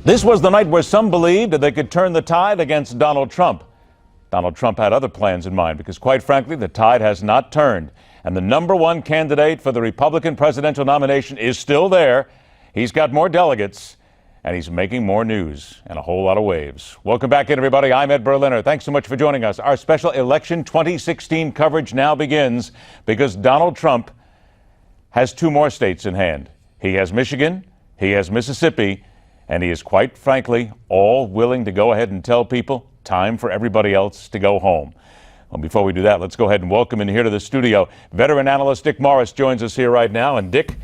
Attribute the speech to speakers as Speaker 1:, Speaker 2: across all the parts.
Speaker 1: This was the night where some believed they could turn the tide against Donald Trump. Donald Trump had other plans in mind because, quite frankly, the tide has not turned. And the number one candidate for the Republican presidential nomination is still there. He's got more delegates, and he's making more news and a whole lot of waves. Welcome back in, everybody. I'm Ed Berliner. Thanks so much for joining us. Our special election 2016 coverage now begins because Donald Trump has two more states in hand. He has Michigan, he has Mississippi, and he is, quite frankly, all willing to go ahead and tell people time for everybody else to go home. Well, before we do that, let's go ahead and welcome in here to the studio. Veteran analyst Dick Morris joins us here right now. And Dick,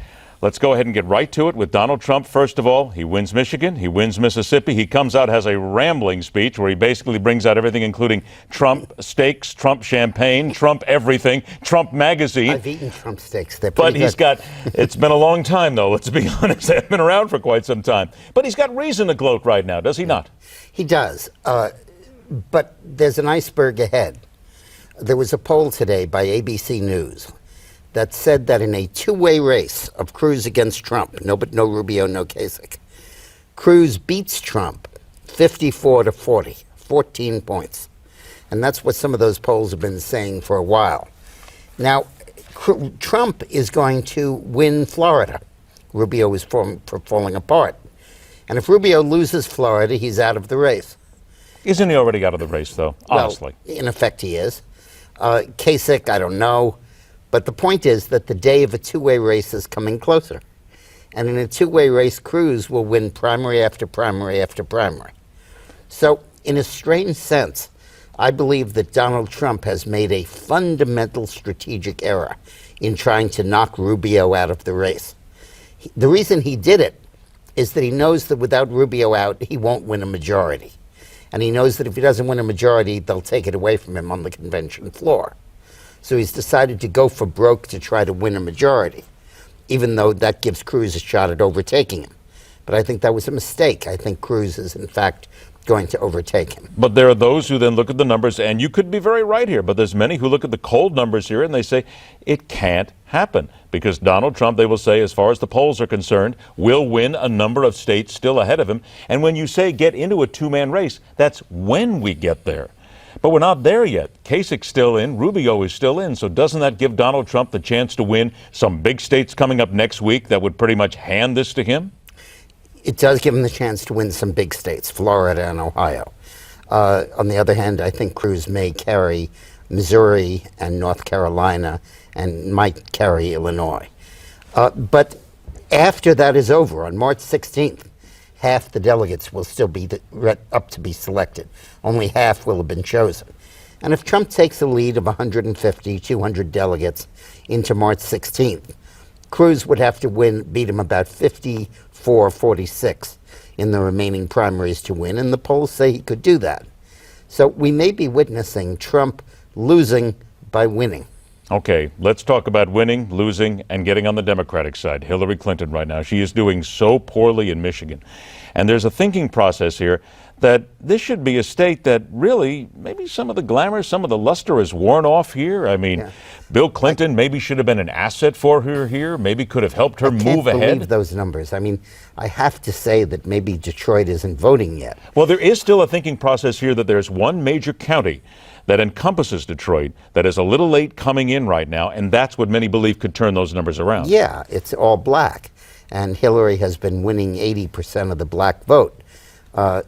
Speaker 1: let's go ahead and get right to it with Donald Trump. First of all, he wins Michigan, he wins Mississippi. He comes out, has a rambling speech where he basically brings out everything, including Trump steaks, Trump champagne, Trump everything, Trump magazine.
Speaker 2: I've eaten Trump steaks. They're
Speaker 1: But
Speaker 2: pretty
Speaker 1: he's
Speaker 2: good.
Speaker 1: got, it's been a long time, though, let's be honest. They've been around for quite some time. But he's got reason to gloat right now, does he not?
Speaker 2: He does. But there's an iceberg ahead. There was a poll today by ABC News that said that in a two-way race of Cruz against Trump, no Rubio, no Kasich, Cruz beats Trump 54-40, 14 points. And that's what some of those polls have been saying for a while. Now, Trump is going to win Florida. Rubio is falling apart. And if Rubio loses Florida, he's out of the race.
Speaker 1: Isn't he already out of the race, though, honestly?
Speaker 2: Well, in effect, he is. Kasich, I don't know. But the point is that the day of a two-way race is coming closer. And in a two-way race, Cruz will win primary after primary after primary. So, in a strange sense, I believe that Donald Trump has made a fundamental strategic error in trying to knock Rubio out of the race. The reason he did it is that he knows that without Rubio out, he won't win a majority. And he knows that if he doesn't win a majority, they'll take it away from him on the convention floor. So he's decided to go for broke to try to win a majority, even though that gives Cruz a shot at overtaking him. But I think that was a mistake. I think Cruz is, in fact, going to overtake him.
Speaker 1: But there are those who then look at the numbers, and you could be very right here, but there's many who look at the cold numbers here and they say it can't happen because Donald Trump, they will say, as far as the polls are concerned, will win a number of states still ahead of him. And when you say get into a two-man race, that's when we get there. But we're not there yet. Kasich's still in, Rubio is still in, so doesn't that give Donald Trump the chance to win some big states coming up next week that would pretty much hand this to him?
Speaker 2: It does give him the chance to win some big states, Florida and Ohio. On the other hand, I think Cruz may carry Missouri and North Carolina and might carry Illinois. But after that is over, on March 16th, half the delegates will still be up to be selected. Only half will have been chosen. And if Trump takes a lead of 150, 200 delegates into March 16th, Cruz would have to beat him about 54-46 in the remaining primaries to win, and the polls say he could do that. So we may be witnessing Trump losing by winning.
Speaker 1: Okay, let's talk about winning, losing, and getting on the Democratic side. Hillary Clinton right now, she is doing so poorly in Michigan. And there's a thinking process here that this should be a state that really, maybe some of the glamour, some of the luster is worn off here. I mean, yeah. Bill Clinton maybe should have been an asset for her here, maybe could have helped her move ahead.
Speaker 2: I can't believe those numbers. I mean, I have to say that maybe Detroit isn't voting yet.
Speaker 1: Well, there is still a thinking process here that there's one major county that encompasses Detroit that is a little late coming in right now, and that's what many believe could turn those numbers around.
Speaker 2: Yeah, it's all black, and Hillary has been winning 80% of the black vote.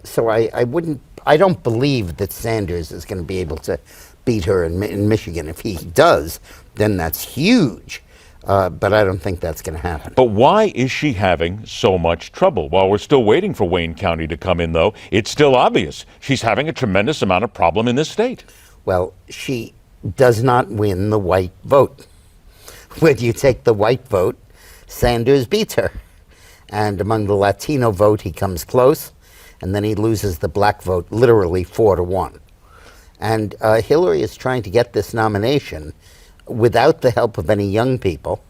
Speaker 2: So I don't believe that Sanders is going to be able to beat her in Michigan. If he does, then that's huge. But I don't think that's going to happen.
Speaker 1: But why is she having so much trouble? While we're still waiting for Wayne County to come in, though, it's still obvious she's having a tremendous amount of problem in this state.
Speaker 2: Well, she does not win the white vote. When you take the white vote, Sanders beats her. And among the Latino vote, he comes close. And then he loses the black vote literally 4-1. And Hillary is trying to get this nomination without the help of any young people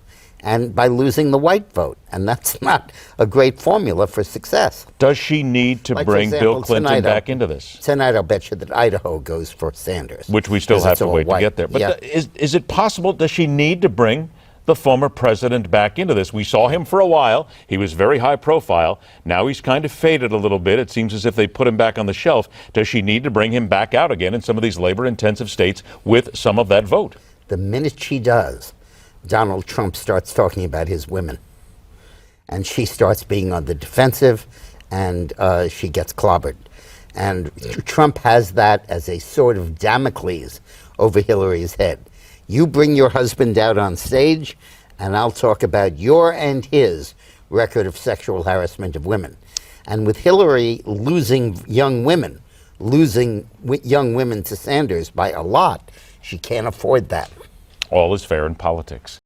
Speaker 2: and by losing the white vote. And that's not a great formula for success.
Speaker 1: Does she need to bring Bill Clinton back into this?
Speaker 2: Tonight I'll bet you that Idaho goes for Sanders.
Speaker 1: Which we still have to wait to get there. But
Speaker 2: yeah.
Speaker 1: Is it possible, does she need to bring the former president back into this. We saw him for a while. He was very high profile. Now he's kind of faded a little bit. It seems as if they put him back on the shelf. Does she need to bring him back out again in some of these labor-intensive states with some of that vote?
Speaker 2: The minute she does, Donald Trump starts talking about his women. And she starts being on the defensive, and she gets clobbered. And Trump has that as a sort of Damocles over Hillary's head. You bring your husband out on stage, and I'll talk about your and his record of sexual harassment of women. And with Hillary losing young women to Sanders by a lot, she can't afford that.
Speaker 1: All is fair in politics.